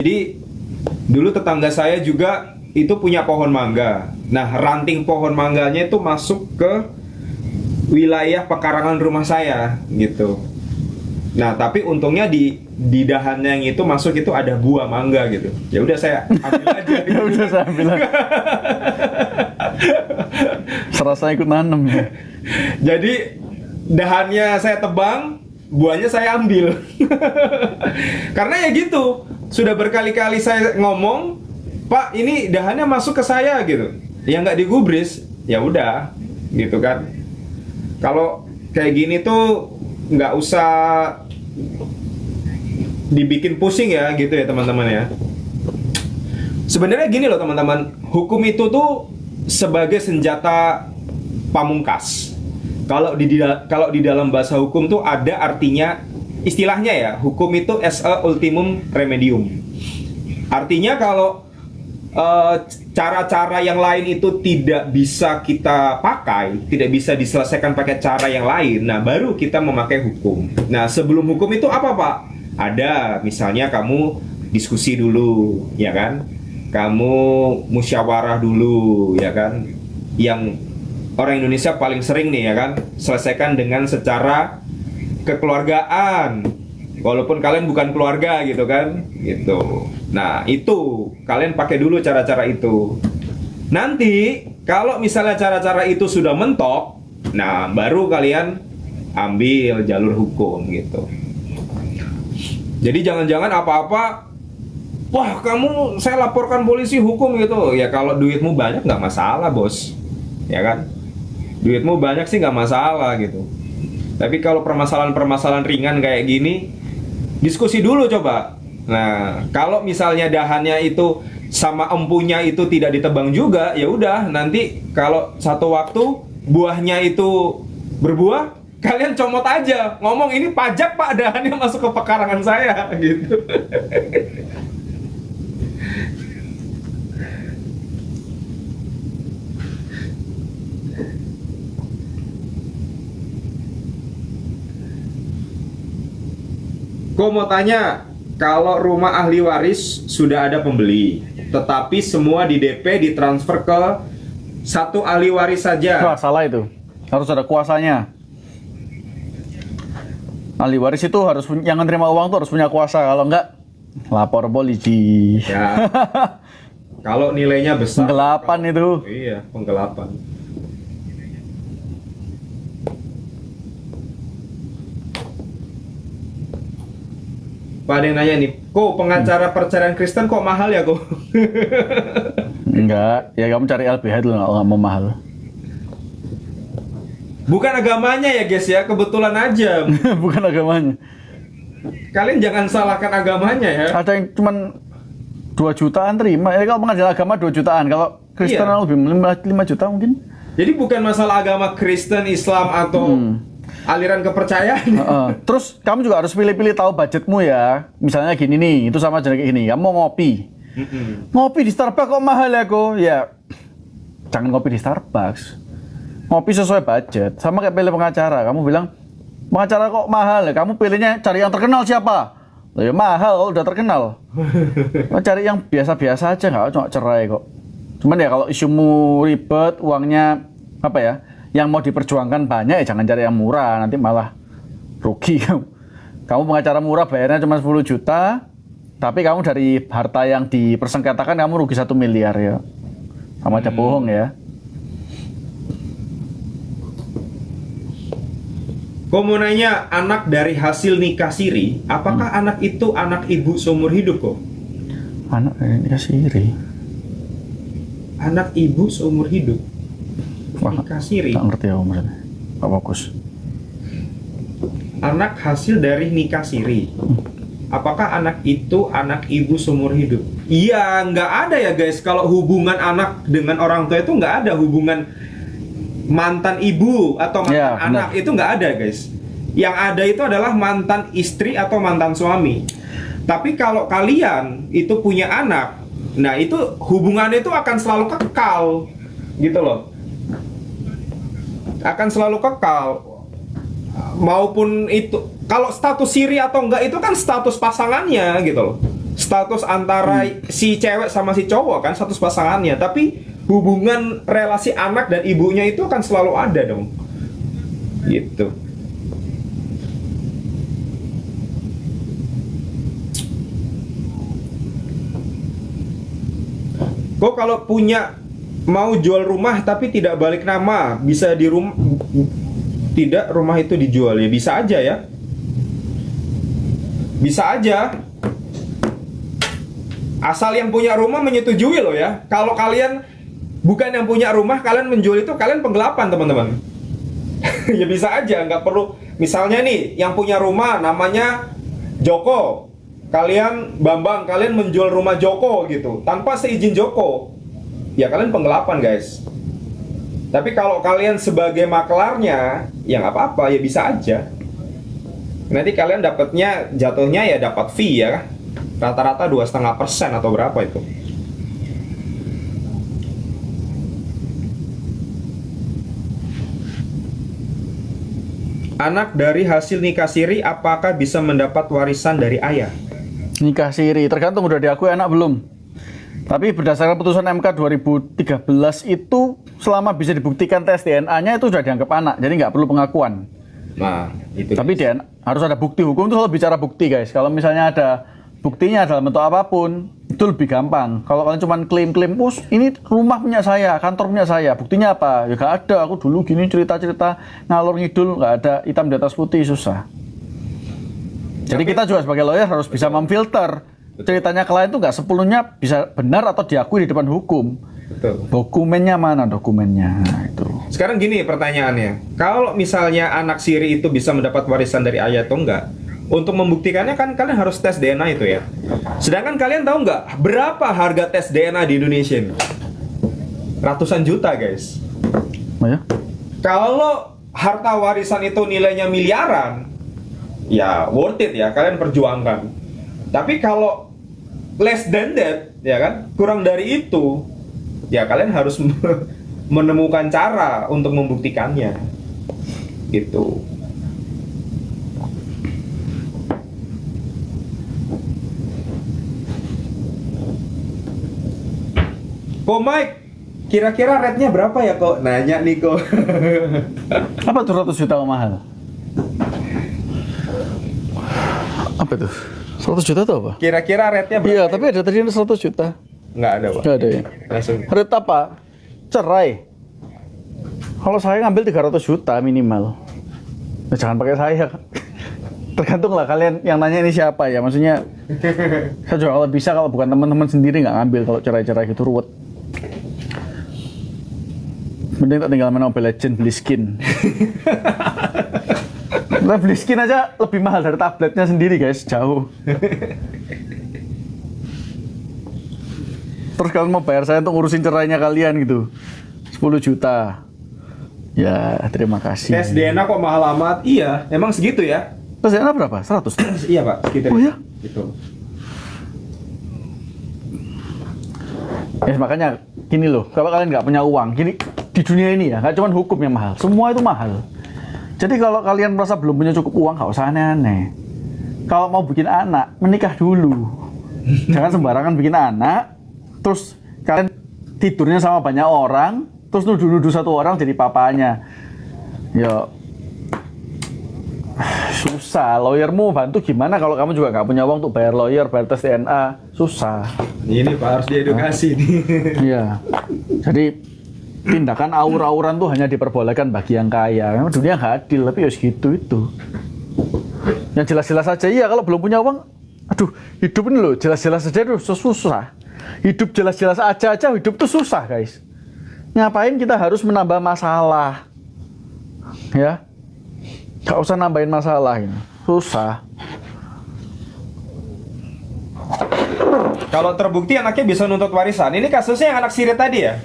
Jadi dulu tetangga saya juga itu punya pohon mangga. Nah, ranting pohon mangganya itu masuk ke wilayah pekarangan rumah saya gitu. Nah, tapi untungnya di dahannya yang itu masuk itu ada buah mangga gitu. Ya udah saya ambil aja. Ya udah saya bilang. Serasa ikut nanam ya. Jadi dahannya saya tebang, buahnya saya ambil. Karena ya gitu, sudah berkali-kali saya ngomong, Pak, ini dahannya masuk ke saya gitu. Ya nggak digubris, ya udah, gitu kan. Kalau kayak gini tuh nggak usah dibikin pusing ya, gitu ya teman-teman ya. Sebenarnya gini loh teman-teman, hukum itu tuh sebagai senjata pamungkas. Kalau di dalam bahasa hukum tuh ada artinya, istilahnya ya, hukum itu as a ultimum remedium. Artinya kalau cara-cara yang lain itu tidak bisa kita pakai, tidak bisa diselesaikan pakai cara yang lain, nah baru kita memakai hukum. Nah, sebelum hukum itu apa, Pak? Ada, misalnya kamu diskusi dulu, ya kan? Kamu musyawarah dulu, ya kan? Yang orang Indonesia paling sering nih, ya kan? Selesaikan dengan secara kekeluargaan, walaupun kalian bukan keluarga gitu kan, gitu. Nah, itu kalian pakai dulu cara-cara itu. Nanti kalau misalnya cara-cara itu sudah mentok, nah baru kalian ambil jalur hukum gitu. Jadi jangan-jangan apa-apa, wah kamu saya laporkan polisi hukum gitu. Ya kalau duitmu banyak nggak masalah bos, ya kan? Duitmu banyak sih nggak masalah gitu. Tapi kalau permasalahan-permasalahan ringan kayak gini, diskusi dulu coba. Nah, kalau misalnya dahannya itu sama empunya itu tidak ditebang juga, ya udah nanti kalau satu waktu buahnya itu berbuah, kalian comot aja, ngomong ini pajak Pak, dahannya masuk ke pekarangan saya gitu. Kok mau tanya, kalau rumah ahli waris sudah ada pembeli, tetapi semua di DP ditransfer ke satu ahli waris saja. Wah, salah itu. Harus ada kuasanya. Ahli waris itu harus yang menerima uang tuh harus punya kuasa. Kalau enggak, lapor polisi. Ya. Kalau nilainya besar. Penggelapan itu. Iya, penggelapan. Pak, ada yang nanya nih, kok pengacara perceraian Kristen kok mahal ya kok? Enggak, ya kamu cari LBH dulu nggak mau mahal. Bukan agamanya ya guys ya, kebetulan aja. Bukan agamanya. Kalian jangan salahkan agamanya ya. Ada yang cuman 2 jutaan terima. Ya kalau pengajar agama 2 jutaan, kalau Kristen Iya. lebih 5 juta mungkin. Jadi bukan masalah agama Kristen, Islam atau aliran kepercayaan. Terus kamu juga harus pilih-pilih tahu budgetmu ya. Misalnya gini nih, itu sama aja kayak gini. Kamu mau ngopi. Ngopi di Starbucks kok mahal ya kok? Ya jangan ngopi di Starbucks. Ngopi sesuai budget. Sama kayak pilih pengacara. Kamu bilang pengacara kok mahal ya? Kamu pilihnya cari yang terkenal siapa? Loh, ya mahal kalau udah terkenal. Cari yang biasa-biasa aja, nggak cuma cerai kok. Cuman ya kalau isumu ribet, uangnya apa ya? Yang mau diperjuangkan banyak, ya jangan cari yang murah, nanti malah rugi. Kamu pengacara murah bayarnya cuma 10 juta, tapi kamu dari harta yang dipersengketakan kamu rugi 1 miliar ya. Sama aja bohong ya. Kok mau nanya, anak dari hasil nikah siri, apakah anak itu anak ibu seumur hidup kok? Anak ini siri. Anak ibu seumur hidup? Wah, Nikah siri? tak ngerti aku maksudnya. Pak fokus. Anak hasil dari nikah siri. Apakah anak itu anak ibu seumur hidup? Iya, nggak ada ya guys. Kalau hubungan anak dengan orang tua itu nggak ada hubungan mantan ibu atau mantan Ya, anak, itu nggak ada guys. Yang ada itu adalah mantan istri atau mantan suami. Tapi kalau kalian itu punya anak, nah itu hubungannya itu akan selalu kekal, gitu loh. Akan selalu kekal. Maupun itu, kalau status siri atau enggak itu kan status pasangannya gitu loh. status antara si cewek sama si cowok kan, status pasangannya, tapi hubungan relasi anak dan ibunya itu akan selalu ada dong. Gitu. Kok kalau punya mau jual rumah tapi tidak balik nama, bisa di rumah tidak rumah itu dijual ya, bisa aja ya. Bisa aja. Asal yang punya rumah menyetujui loh ya. Kalau kalian bukan yang punya rumah, kalian menjual itu, kalian penggelapan teman-teman. Ya bisa aja, nggak perlu. Misalnya nih, yang punya rumah namanya Joko, kalian Bambang, kalian menjual rumah Joko gitu tanpa seizin Joko, ya kalian penggelapan guys. Tapi kalau kalian sebagai maklarnya, ya nggak apa-apa, ya bisa aja. Nanti kalian dapatnya jatuhnya ya dapat fee ya, rata-rata 2,5% atau berapa itu. Anak dari hasil nikah siri apakah bisa mendapat warisan dari ayah? Nikah siri, tergantung udah diakui anak belum. Tapi berdasarkan putusan MK 2013 itu selama bisa dibuktikan tes DNA-nya itu sudah dianggap anak, jadi nggak perlu pengakuan. Nah, itu. Tapi DNA harus ada bukti. Hukum itu selalu bicara bukti guys. Kalau misalnya ada buktinya dalam bentuk apapun, itu lebih gampang. Kalau kalian cuma klaim-klaim, ini rumah punya saya, kantor punya saya, buktinya apa? Ya nggak ada, aku dulu gini cerita-cerita ngalor ngidul, nggak ada, hitam di atas putih, susah. Jadi kita juga sebagai lawyer harus bisa memfilter ceritanya klien itu nggak sepenuhnya bisa benar atau diakui di depan hukum. Betul. Dokumennya mana dokumennya? Nah, itu. Sekarang gini pertanyaannya, kalau misalnya anak siri itu bisa mendapat warisan dari ayah atau enggak, untuk membuktikannya kan kalian harus tes DNA itu ya. Sedangkan kalian tahu nggak berapa harga tes DNA di Indonesia ini? Ratusan juta guys. Oh ya? Kalau harta warisan itu nilainya miliaran, ya worth it ya, kalian perjuangkan. Tapi kalau less than that, ya kan, kurang dari itu, ya kalian harus menemukan cara untuk membuktikannya. Gitu. Kok Mike, kira-kira rate-nya berapa ya kok? Nanya nih kok. Apa tuh 100 juta mahal? Apa tuh? 100 juta tuh apa? Kira-kira rate-nya berapa? Iya, tapi ada tadi 100 juta. Nggak ada, Pak. Nggak ada ya? Langsung. Rate apa? Cerai. Kalau saya ngambil 300 juta minimal. Nah, jangan pakai saya. Tergantung lah kalian yang nanya ini siapa ya. Maksudnya, saya juga kalau bisa, kalau bukan teman-teman sendiri nggak ngambil kalau cerai-cerai gitu ruwet. Mending tak tinggal main Mobile Legends beli skin. Nah, beli skin aja lebih mahal dari tabletnya sendiri guys, jauh. Terus kalian mau bayar saya untuk ngurusin cerainya kalian gitu 10 juta. Ya, terima kasih. Tes DNA kok mahal amat? Iya, emang segitu ya? Tes DNA berapa? 100? Iya, Pak, sekitar. Oh ya? Gitu. Ya makanya gini loh, kalau kalian nggak punya uang, gini di dunia ini ya, nggak cuma hukum yang mahal, semua itu mahal. Jadi kalau kalian merasa belum punya cukup uang, nggak usah aneh-aneh. Kalau mau bikin anak, menikah dulu. Jangan sembarangan bikin anak, terus kalian tidurnya sama banyak orang, terus nuduh-nuduh satu orang jadi papanya. Ya susah. Lawyermu bantu gimana kalau kamu juga nggak punya uang untuk bayar lawyer, bayar tes DNA, susah. Ini Pak harus diedukasi nih. Iya. Jadi tindakan aur-auran tuh hanya diperbolehkan bagi yang kaya. Memang dunia nggak adil, tapi ya segitu itu. Yang jelas-jelas aja, iya kalau belum punya uang, aduh hidup ini loh jelas-jelas aja tuh susah. Hidup jelas-jelas aja hidup tuh susah guys. Ngapain kita harus menambah masalah? Ya, nggak usah nambahin masalah ini, susah. Kalau terbukti anaknya bisa nuntut warisan. Ini kasusnya yang anak siri tadi ya?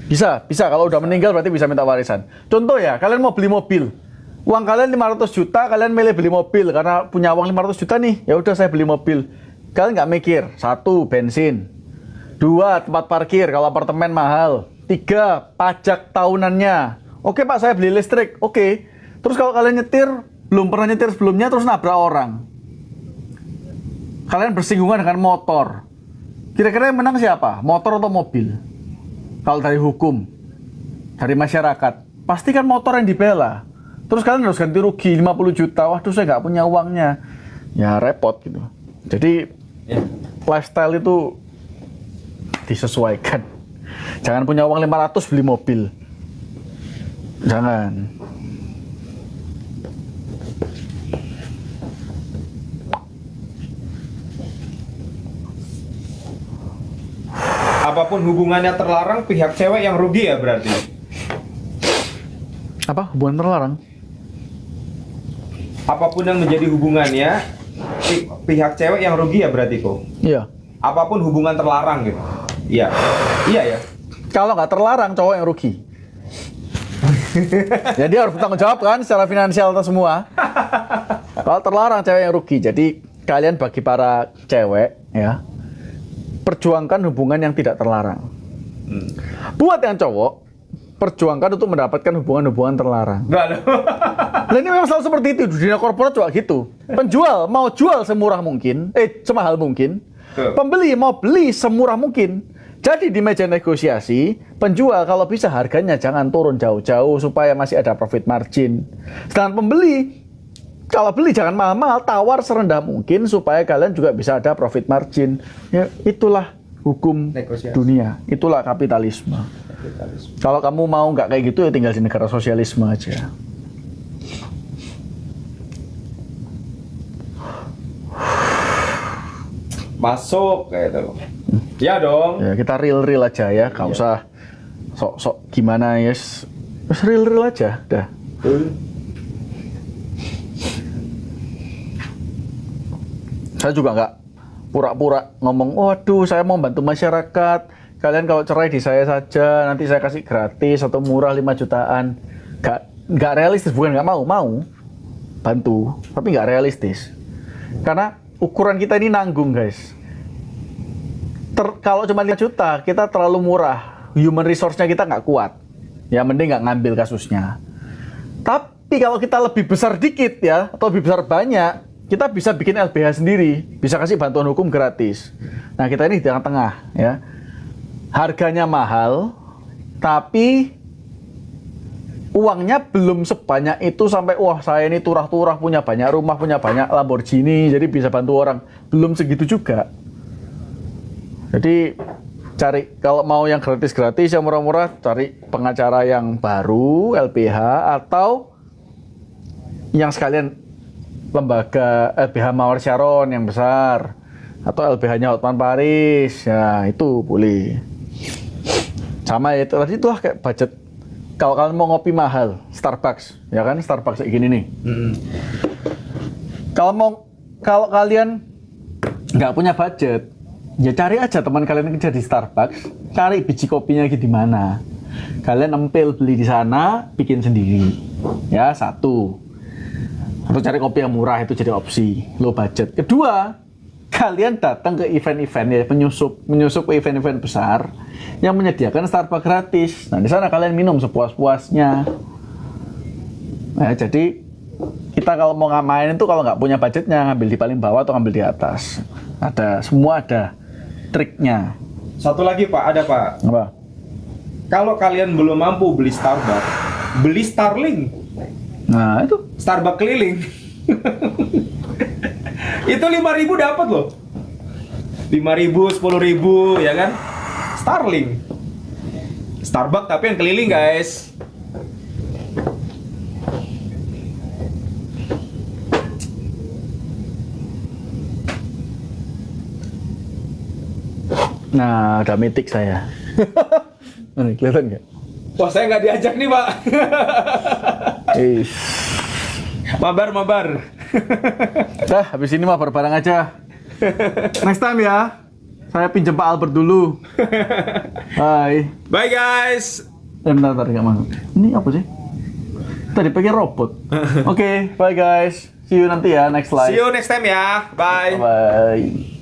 Bisa. Kalau udah meninggal berarti bisa minta warisan. Contoh ya, kalian mau beli mobil. Uang kalian 500 juta, kalian milih beli mobil karena punya uang 500 juta nih. Ya udah saya beli mobil. Kalian nggak mikir, 1, bensin. 2, tempat parkir kalau apartemen mahal. 3, pajak tahunannya. Oke Pak, saya beli listrik. Oke. Terus kalau kalian nyetir, belum pernah nyetir sebelumnya terus nabrak orang. kalian bersinggungan dengan motor. Kira-kira yang menang siapa? Motor atau mobil? Kalau dari hukum, dari masyarakat, pasti kan motor yang dibela. Terus kalian harus ganti rugi 50 juta. Waduh, saya nggak punya uangnya. Ya repot gitu. Jadi lifestyle itu disesuaikan. Jangan punya uang 500 beli mobil. Jangan. Apapun hubungannya terlarang, pihak cewek yang rugi ya berarti. Apa? Hubungan terlarang? Apapun yang menjadi hubungannya, pihak cewek yang rugi ya berarti kok. Iya. Apapun hubungan terlarang gitu. Iya. Iya ya. Kalau nggak terlarang, cowok yang rugi. Jadi harus bertanggung jawab kan secara finansial atau semua. Kalau terlarang, cewek yang rugi. Jadi kalian bagi para cewek ya, perjuangkan hubungan yang tidak terlarang. Buat yang cowok, perjuangkan untuk mendapatkan hubungan-hubungan terlarang. Enggak ada. Nah ini memang selalu seperti itu. Di dunia korporat juga gitu. Penjual mau jual semurah mungkin, semahal mungkin. Pembeli mau beli semurah mungkin. Jadi di meja negosiasi, penjual kalau bisa harganya jangan turun jauh-jauh supaya masih ada profit margin. Sedangkan pembeli, kalau beli jangan mahal-mahal, tawar serendah mungkin supaya kalian juga bisa ada profit margin. Ya, itulah hukum negosiasi dunia, itulah kapitalisme. Kalau kamu mau nggak kayak gitu ya tinggal di negara sosialisme aja. Masuk kayak itu. Ya dong. Ya, kita real aja ya, nggak usah sok-sok gimana ya. Real aja, dah. Saya juga nggak pura-pura ngomong, waduh saya mau bantu masyarakat, kalian kalau cerai di saya saja, nanti saya kasih gratis atau murah 5 jutaan. Nggak realistis, bukan nggak mau bantu, tapi nggak realistis. Karena ukuran kita ini nanggung guys. Kalau cuma 5 juta, kita terlalu murah, human resource-nya kita nggak kuat. Ya mending nggak ngambil kasusnya. Tapi kalau kita lebih besar dikit ya, atau lebih besar banyak, kita bisa bikin LBH sendiri, bisa kasih bantuan hukum gratis. Nah kita ini di tengah-tengah ya. Harganya mahal, tapi uangnya belum sebanyak itu sampai wah saya ini turah-turah punya banyak rumah, punya banyak Lamborghini, jadi bisa bantu orang. Belum segitu juga. Jadi cari kalau mau yang gratis-gratis, yang murah-murah, cari pengacara yang baru, LBH, atau yang sekalian lembaga LBH Mawar Sharon yang besar, atau LBH-nya Hotman Paris, ya itu boleh. Sama ya, tadi itu lah kayak budget. Kalau kalian mau ngopi mahal, Starbucks, ya kan Starbucks kayak gini nih. Kalau kalian nggak punya budget, ya cari aja teman kalian kerja di Starbucks, cari biji kopinya di mana. Kalian empil beli di sana, bikin sendiri. Ya, satu. Atau cari kopi yang murah itu jadi opsi, low budget. Kedua, kalian datang ke event-event ya, menyusup ke event-event besar yang menyediakan Starbucks gratis. Nah, di sana kalian minum sepuas-puasnya. Nah, jadi kita kalau mau ngamain itu kalau nggak punya budgetnya, ngambil di paling bawah atau ngambil di atas. Semua ada triknya. Satu lagi Pak, ada Pak. Apa? Kalau kalian belum mampu beli Starbucks, beli Starling. Nah, itu Starbucks keliling. Itu 5.000 dapat loh. 5.000, 10.000 ya kan? Starling. Starbucks tapi yang keliling guys. nah, ada mitik saya. Ini kelihatan nggak? Wah saya nggak diajak nih Pak. Mabar. Dah, habis ini mabar bareng aja. Next time ya. Saya pinjam Pak Albert dulu. Bye. Bye guys. Bentar, nggak mau. Ini apa sih? Tadi pakai robot. Oke, bye guys. See you nanti ya next live. See you next time ya. Bye. Bye.